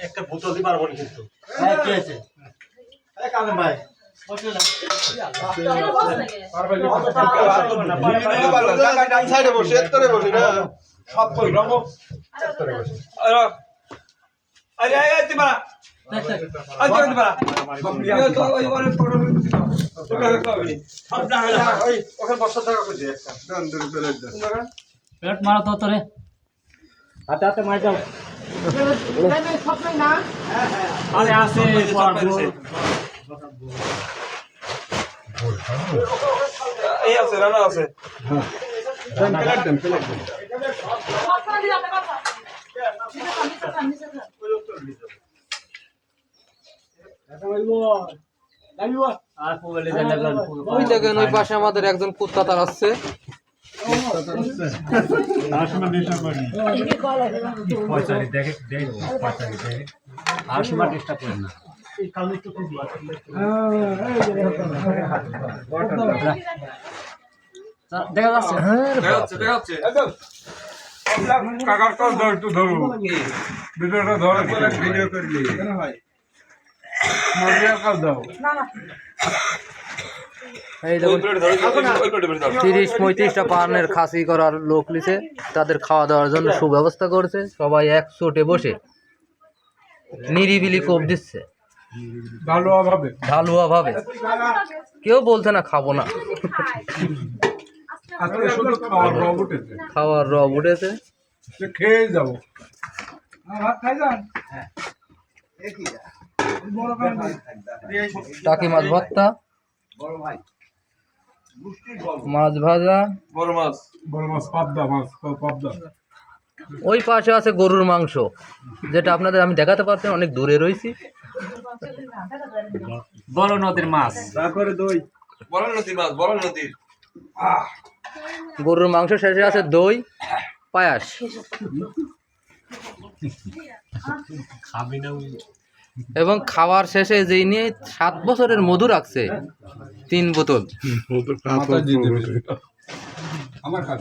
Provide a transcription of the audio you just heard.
একটা বোতল দিতে পারবো না কিন্তু কি আছে কালেম ভাই ডান সাইডে বসে এত্তরে বসে না সব কই রকম এত্তরে বসে আরে আরে আরে তিমারা আরে তিমারা তো ওই অনেক ফটো সব না ওই ওখানে বসা থাকা কইছে একটা ডান দূর করে দাও পেট মারা তো তোরে হাতে হাতে মার দাও সব না আরে আছে এই আছে রানা আছে ওই দেখেন ওই পাশে আমাদের একজন কুত্তা তাড়াচ্ছে দেখা যাচ্ছে কাকার কাজ ধর একটু ধরো ভিডিওটা ধরো ভিডিও করলি মরিয়া কাজ দাও এই দেখুন 30-35টা পানের খাসি করার লোক লিছে তাদের খাওয়া দাওয়ার জন্য সুব্যবস্থা করেছে সবাই একচোটে বসে নিরিবিলি কোপ দিচ্ছে ঢালুয়া ভাবে কেউ বলছে না খাবো না খাওয়ার রব উঠেছে খেয়ে যাবো টাকি মাছ ভর্তা মাছ ভাজা বড় মাছ পাবদা ওই পাশে আছে গরুর মাংস যেটা আপনাদের আমি দেখাতে পারছি অনেক দূরে রয়েছি বড় নদীর মাছ তারপরে দই বড় নদীর গরুর মাংস শেষে আছে দই পায়াস এবং খাওয়ার শেষে যেই নিয়ে 7 বছরের মধু রাখছে 3 বোতল আমার কাজ